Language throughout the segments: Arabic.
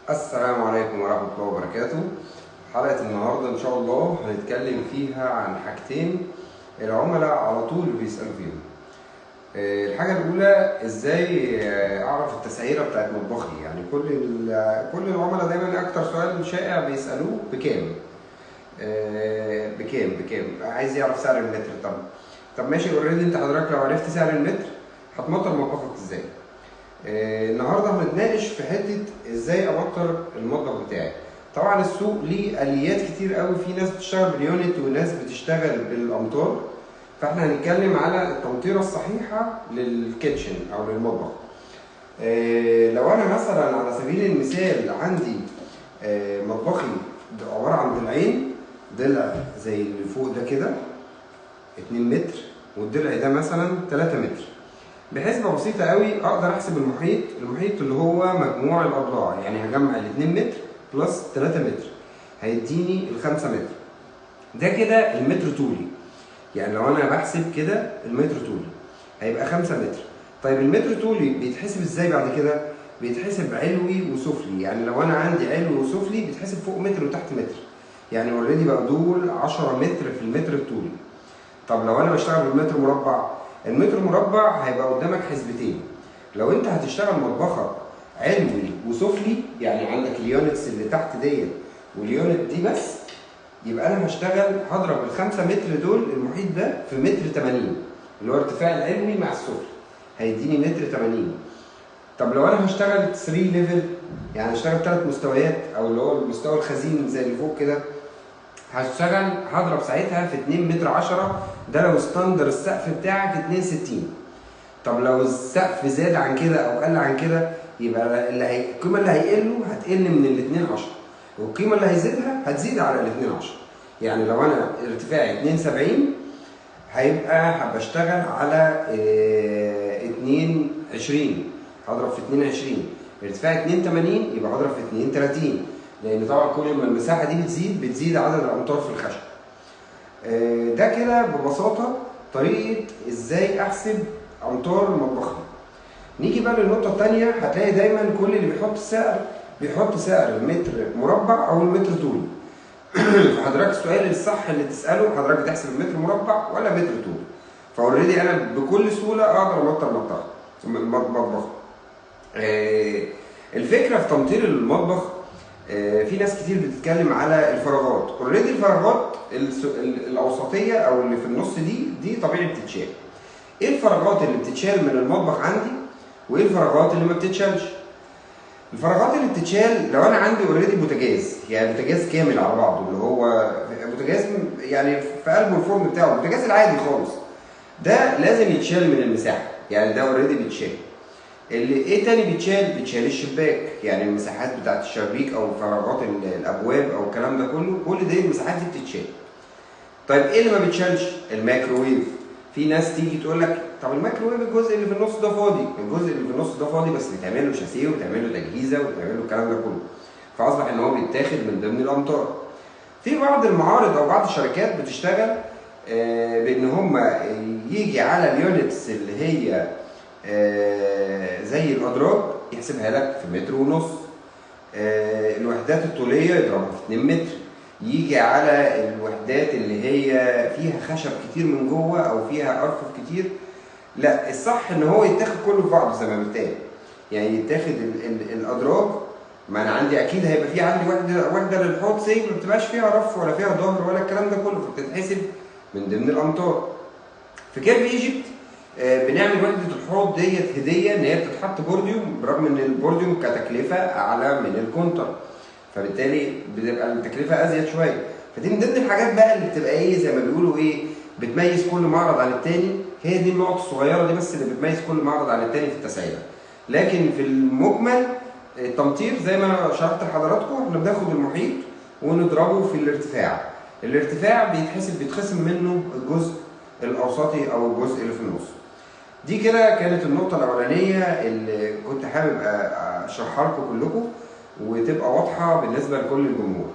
السلام عليكم ورحمة الله وبركاته. حلقة النهاردة إن شاء الله هنتكلم فيها عن حاجتين العملاء على طول بيسألوا فيهم. الحاجة الأولى إزاي أعرف التسعيرة بتاعت مطبخي، يعني كل العملاء دايما أكتر سؤال شائع بيسألوه بكام؟ بكام؟ عايز يعرف سعر المتر. طب ماشي، اوريدي أنت حضرتك لو عرفت سعر المتر هتمطر مطبخك إزاي؟ النهارده هنتناقش في حته ازاي ابطر المطبخ بتاعي. طبعا السوق ليه اليات كتير قوي، في ناس بتشتغل باليونت وناس بتشتغل بالامتار، فاحنا هنتكلم على التمطيره الصحيحه للكيتشن او للمطبخ. لو انا مثلا على سبيل المثال عندي مطبخي عباره عن ضلعين، ضلع زي اللي فوق ده كده 2 متر، والضلع ده مثلا 3 متر. بحسبة بسيطة قوي اقدر احسب المحيط اللي هو مجموع الاضلاع، يعني هجمع ال 2 متر بلس 3 متر هيديني ال 5 متر. ده كده المتر طولي، يعني لو انا بحسب كده المتر طولي هيبقى 5 متر. طيب المتر طولي بيتحسب ازاي بعد كده؟ بيتحسب علوي وسفلي، يعني لو انا عندي علوي وسفلي بيتحسب فوق متر وتحت متر، يعني اوريدي بقى دول 10 متر في المتر الطولي. طب لو انا بشتغل بالمتر مربع، المتر مربع هيبقى قدامك حسبتين. لو انت هتشتغل مطبخك علوي وسفلي، يعني عندك اليونتس اللي تحت ديت واليونت دي بس، يبقى انا هضرب ال5 متر دول المحيط ده في متر 80، اللي هو ارتفاع العلوي مع السفلي هيديني متر 80. طب لو انا هشتغل 3 ليفل، يعني هشتغل 3 مستويات او اللي هو المستوى الخزين زي اللي فوق كده، هضرب ساعتها في 2 متر 10. ده لو ستاندر السقف بتاعك 62. طب لو السقف زاد عن كده او قل عن كده، يبقى القيمه اللي هيقله هتقل من ال 2 10، والقيمه اللي هيزيدها هتزيد على ال 2 10. يعني لو انا ارتفاعي 72 هبقى بشتغل على 22، هضرب في 22. ارتفاعي 82 يبقى هضرب في 32، لان طبعا كل ما المساحه دي بتزيد عدد الامتار في الخشب. ده كده ببساطه طريقه ازاي احسب امتار مطبخي. نيجي بقى للنقطه الثانيه، هتلاقي دايما كل اللي بيحط سعر المتر مربع او المتر طولي. فحضرتك السؤال الصح اللي تساله، حضرتك بتحسب المتر مربع ولا متر طولي؟ فاوريدي انا بكل سهوله اقدر امطر مطبخ. الفكره في تمطير المطبخ، في ناس كتير بتتكلم على الفراغات. اوريدي الفراغات الاوسطيه او اللي في النص دي طبيعي بتتشال. ايه الفراغات اللي بتتشال من المطبخ عندي وايه الفراغات اللي ما بتتشالش؟ الفراغات اللي بتتشال لو انا عندي اوريدي بوتاجاز، يعني بوتاجاز كامل على بعضه، اللي هو بوتاجاز يعني في قلبه الفرن بتاعه، البوتاجاز العادي خالص، ده لازم يتشال من المساحه، يعني ده اوريدي بيتشال. اللي ايه تاني بيتشال الشباك، يعني المساحات بتاعت الشبابيك او فراغات الابواب او الكلام ده كل دي المساحات دي بتتشال. طيب ايه اللي ما بيتشالش؟ الميكروويف. في ناس تيجي تقول لك طب الميكروويف الجزء اللي في النص ده فاضي، الجزء اللي في النص ده فاضي بس بيتعمل له شاسيه وبيتعمل له تجهيزه وبيتعمل له الكلام ده كله، فاصبح ان هو بيتاخد من ضمن الامتار. في بعض المعارض او بعض الشركات بتشتغل بان هم يجي على اليونتس اللي هي زي الادراج يحسبها لك في متر ونص. الوحدات الطوليه يضربها في 2 متر. يجي على الوحدات اللي هي فيها خشب كتير من جوه او فيها ارفف كتير، لا، الصح ان هو يتاخد كله في بعضه زي ما بيتقال، يعني يتاخد الادراج. ما انا عندي اكيد هيبقى في عندي وحده للحوض سيف ما بتبقاش فيها رف ولا فيها ظهر ولا الكلام ده كله، فبتتحسب من ضمن الامتار. في كيرف ايجيبت بنعمل وحده الحوض ديت هديه ان هي بتتحط بورديوم، برغم ان البورديوم كتكلفه اعلى من الكونتر، فبالتالي بتبقى التكلفه ازيد شويه. فدي من ضمن الحاجات بقى اللي بتبقى ايه زي ما بيقولوا ايه، بتميز كل معرض عن التاني. هي دي النقط الصغيره دي بس اللي بتميز كل معرض عن التاني في التسعيره. لكن في المجمل التمطير زي ما انا شرحت لحضراتكم، احنا بناخد المحيط ونضربه في الارتفاع بيتخصم منه الجزء الاوسطي او الجزء اللي في النص. دي كده كانت النقطه الاولانيه اللي كنت حابب اشرحها لكم كلكم وتبقى واضحه بالنسبه لكل الجمهور.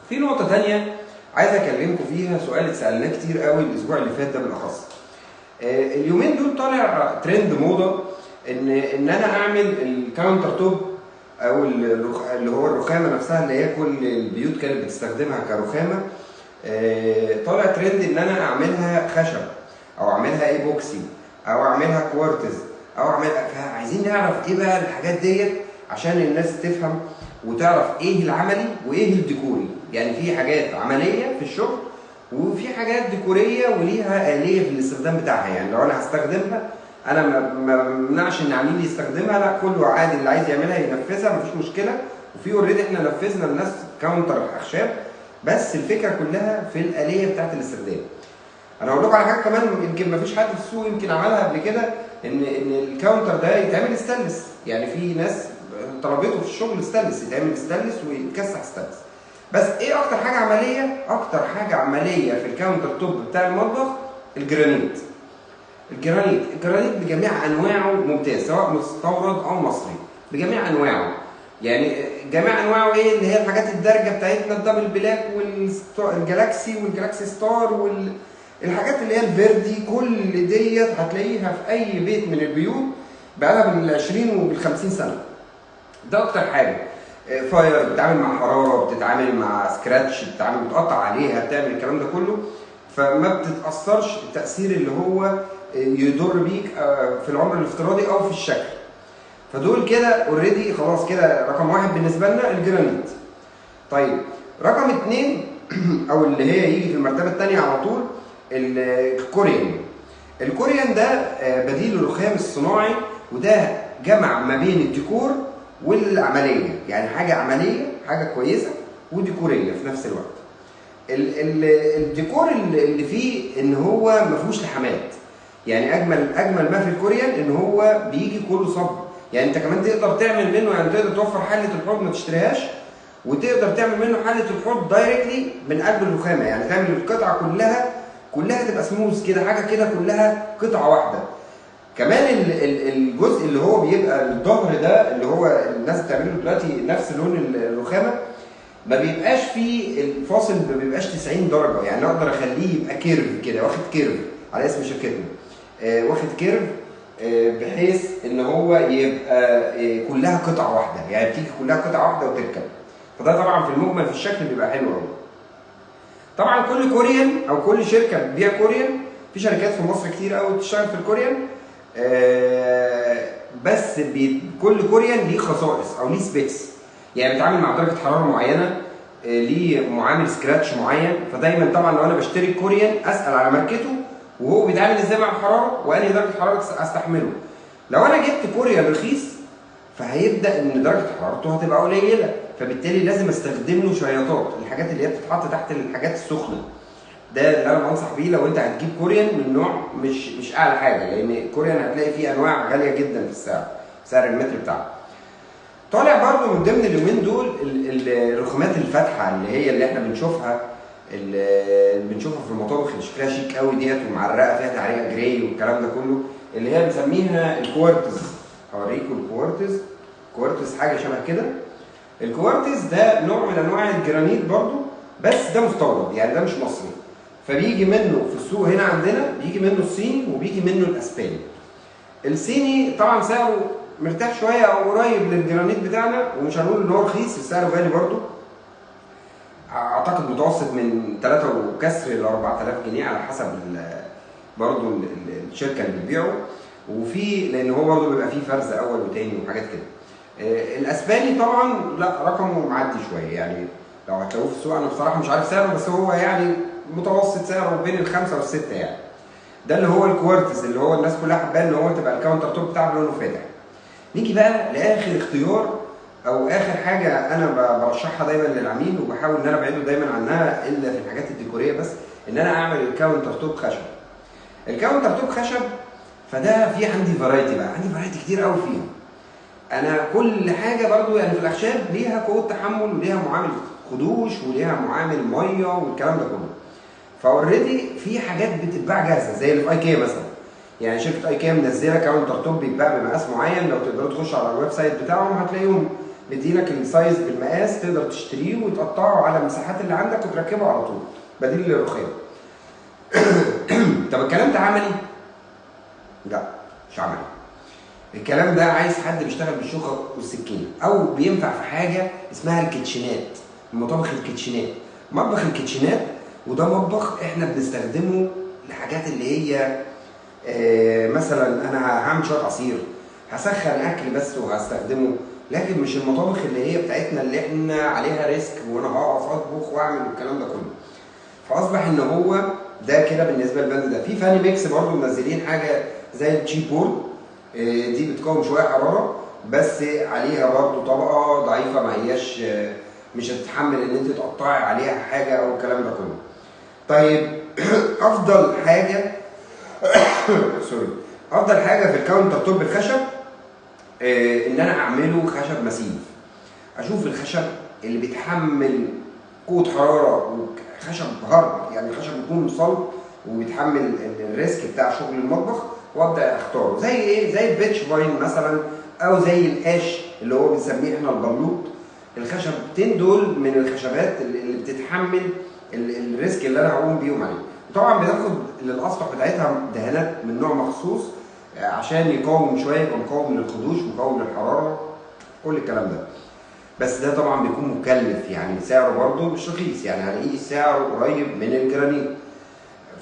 في نقطه ثانيه عايز اكلمكم فيها، سؤال اتسالناه كتير قوي الاسبوع اللي فات ده بالاخص. اليومين دول طالع ترند موضه ان انا اعمل الكاونتر توب او اللي هو الرخامه نفسها اللي هي كل البيوت كانت بتستخدمها كرخامه. طالع ترند ان انا اعملها خشب او اعملها ايبوكسي او اعملها كوارتز او اعملها. فعايزين نعرف ايه بقى الحاجات ديت عشان الناس تفهم وتعرف ايه العملي وايه الديكوري. يعني في حاجات عمليه في الشغل وفي حاجات ديكوريه وليها آلية في الاستخدام بتاعها. يعني لو انا هستخدمها انا ما بمنعش ان عميل يستخدمها، لا كله عادي اللي عايز يعملها ينفذها مفيش مشكله. وفي اوريدي احنا نفذنا للناس كاونتر اخشاب، بس الفكره كلها في الآلية بتاعت الاستخدام. انا هقول لكم على حاجه كمان يمكن مفيش حد في السوق يمكن عملها قبل كده، ان الكاونتر ده يتعمل ستانلس. يعني في ناس طلبته في الشغل ستانلس، يتعمل ستانلس ويتكسح ستانلس. بس ايه اكتر حاجه عمليه؟ اكتر حاجه عمليه في الكاونتر توب بتاع المطبخ الجرانيت. الجرانيت بجميع انواعه ممتاز، سواء مستورد او مصري بجميع انواعه. يعني جميع انواعه ايه؟ اللي هي الحاجات الدارجه بتاعتنا، الدبل بلاك والجالاكسي والجالاكسي ستار والحاجات اللي هي الفيردي، كل ديت هتلاقيها في اي بيت من البيوت بقالها من 20 وال 50 سنه. ده اكتر حاجه. فاير، بتتعامل مع حراره، بتتعامل مع سكراتش، بتقطع عليها، بتعمل الكلام ده كله، فما بتتاثرش التاثير اللي هو يضر بيك في العمر الافتراضي او في الشكل. فدول كده اوريدي خلاص كده رقم واحد بالنسبه لنا الجرانيت. طيب رقم اتنين او اللي هي يجي في المرتبه الثانيه على طول الكوريان. الكوريان ده بديل الرخام الصناعي، وده جمع ما بين الديكور والعمليه. يعني حاجه عمليه، حاجه كويسه وديكوريه في نفس الوقت. الديكور اللي فيه ان هو ما فيهوش لحمات. يعني اجمل ما في الكوريان ان هو بيجي كله صب. يعني انت كمان تقدر تعمل منه، يعني تقدر توفر حله الحوض ما تشتريهاش، وتقدر تعمل منه حله الحوض دايركتلي من قلب الرخامه. يعني تعمل القطعه كلها تبقى سموث كده، حاجه كده كلها قطعه واحده. كمان الجزء اللي هو بيبقى الظهر ده اللي هو الناس بتعمله دلوقتي نفس لون الرخامه، ما بيبقاش فيه الفاصل، ما بيبقاش 90 درجه. يعني اقدر اخليه يبقى كيرف كده، واخد كيرف على اسم شركتنا، واخد كيرف بحيث ان هو يبقى كلها قطعه واحده. يعني بتيجي كلها قطعه واحده وتركب. فده طبعا في المجمل في الشكل بيبقى حلو قوي. طبعا كل كوريان او كل شركه بتبيع كوريان، في شركات في مصر كتير قوي بتشتغل في الكوريان، بس كل كوريان ليه خصائص او ليه سبيكس. يعني بيتعامل مع درجه حراره معينه، ليه معامل سكراتش معين. فدايما طبعا لو انا بشتري كوريان اسال على ماركته وهو بيتعامل ازاي مع الحراره وانهي درجه حراره استحمله. لو انا جبت كوريان رخيص فهيبدا ان درجه حرارته هتبقى قليله، فبالتالي لازم استخدم له شياطات، الحاجات اللي هي بتتحط تحت الحاجات السخنه. ده اللي انا بنصح بيه لو انت هتجيب كوريان من نوع مش اعلى حاجه، لان كوريان هتلاقي فيه انواع غاليه جدا في السعر، سعر المتر بتاعه. طالع برضو من ضمن اليومين دول الرخامات الفاتحه اللي احنا بنشوفها، اللي بنشوفها في المطابخ اللي شكلها شيك قوي ديت ومعرقه فيها تعريقه جراي والكلام ده كله، اللي هي بنسميها الكوارتز. هوريكم الكوارتز. كوارتز حاجه شبه كده. الكوارتز ده نوع من انواع الجرانيت برضو، بس ده مستورد، يعني ده مش مصري. فبيجي منه في السوق هنا عندنا، بيجي منه الصيني وبيجي منه الاسباني. الصيني طبعا سعره مرتاح شويه او قريب للجرانيت بتاعنا، ومش هنقول ان هو رخيص، سعره غالي برضو. اعتقد متوسط من 3 وكسر ل 4000 جنيه على حسب برضو الشركه اللي بتبيعه. وفي لان هو برضو بيبقى فيه فرز اول وتاني وحاجات كده. الاسباني طبعا لا رقمه معدي شويه، يعني لو هتلاقوه في السوق انا بصراحه مش عارف سعره، بس هو يعني متوسط سعره بين ال5 وال6 يعني. ده اللي هو الكوارتز اللي هو الناس كلها حباه ان هو تبقى الكاونتر توب بتاعه لونه فاتح. نيجي بقى لاخر اختيار او اخر حاجه انا برشحها دايما للعميل، وبحاول ان انا ابعده دايما عنها الا في الحاجات الديكوريه بس، ان انا اعمل الكاونتر توب خشب. الكاونتر توب خشب فده في عندي فرايتي بقى، عندي فرايتي كتير قوي فيه. انا كل حاجه برضو يعني في الاخشاب ليها قوه تحمل وليها معامل خدوش وليها معامل ميه والكلام ده كله. فاوريدي في حاجات بتتباع جاهزه زي اللي في ايكيا مثلا. يعني شركه ايكيا منزله كاونتر توب بيتباع بمقاس معين، لو تقدروا تخشوا على الويب سايت بتاعهم هتلاقيهم مدينك السايز بالمقاس، تقدر تشتريه وتقطعه على المساحات اللي عندك وتركبه على طول بديل للرخام. طب الكلام ده عملي؟ لا مش عملي. الكلام ده عايز حد بيشتغل بالشوكه والسكينه، او بينفع في حاجه اسمها الكيتشنات، مطابخ الكيتشنات. مطبخ الكيتشنات وده مطبخ احنا بنستخدمه لحاجات اللي هي مثلا انا هعمل شويه عصير، هسخن اكل بس وهستخدمه، لكن مش المطابخ اللي هي بتاعتنا اللي احنا عليها ريسك وانا هقف اطبخ واعمل الكلام ده كله. فاصبح ان هو ده كده بالنسبه للبند ده. في فاني ميكس برضو منزلين حاجه زي التشيب بول، دي بتقاوم شويه حراره بس عليها برضو طبقه ضعيفه، ما هياش مش هتتحمل ان انت تقطعي عليها حاجه او الكلام ده كله. طيب افضل حاجه سوري، افضل حاجه في الكاونتر توب الخشب ان انا اعمله خشب مسيف. اشوف الخشب اللي بيتحمل قوه حراره وخشب هارد، يعني خشب يكون صلب وبيتحمل الريسك بتاع شغل المطبخ، وابدا اختاره زي ايه؟ زي البيتش باين مثلا، او زي القاش اللي هو بنسميه احنا البلوط. الخشبتين دول من الخشبات اللي بتتحمل الريسك اللي انا هقوم بيهم عليه. طبعا بناخد للاسطح بتاعتها دهانات من نوع مخصوص عشان يقاوم شويه، يبقى مقاوم للخدوش، مقاوم للحراره، كل الكلام ده. بس ده طبعا بيكون مكلف، يعني سعره برضه مش رخيص، يعني هلاقيه سعره قريب من الجرانيت،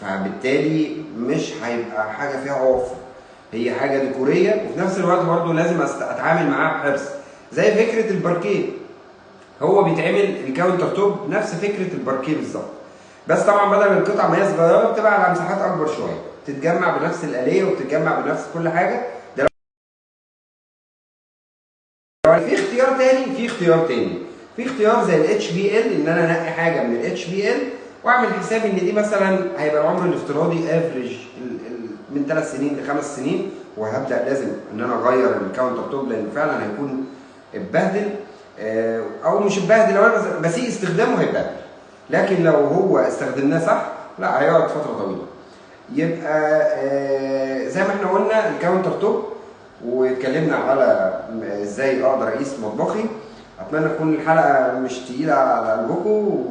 فبالتالي مش هيبقى حاجه فيها وفر، هي حاجه ديكوريه وفي نفس الوقت برضه لازم اتعامل معاها بحرص. زي فكره الباركيه، هو بيتعمل الكاونتر توب نفس فكره الباركيه بالظبط، بس طبعا بدل القطع ما هي صغيره بتبقى على مساحات اكبر شويه، بتتجمع بنفس الاليه وبتتجمع بنفس كل حاجه. ده في اختيار تاني، في اختيار زي الاتش بي ال، ان انا انقي حاجه من الاتش بي ال واعمل حسابي ان دي مثلا هيبقى العمر الافتراضي افريج من 3 سنين ل 5 سنين، وهبدا لازم ان انا اغير الكاونتر توب لان فعلا هيكون اتبهدل، او مش اتبهدل، لو انا بسيء استخدامه هيتبهدل، لكن لو هو استخدمناه صح لا هيقعد فتره طويله. يبقى زي ما احنا قلنا الكاونتر توب، واتكلمنا على ازاي اقدر اقيس مطبخي. اتمنى تكون الحلقه مش تقيله على قلبكم،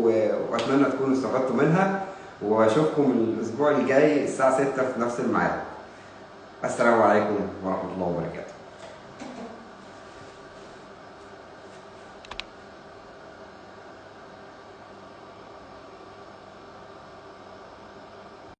واتمنى تكونوا استفدتوا منها، واشوفكم الاسبوع الجاي الساعه 6 في نفس الميعاد. السلام عليكم ورحمه الله وبركاته.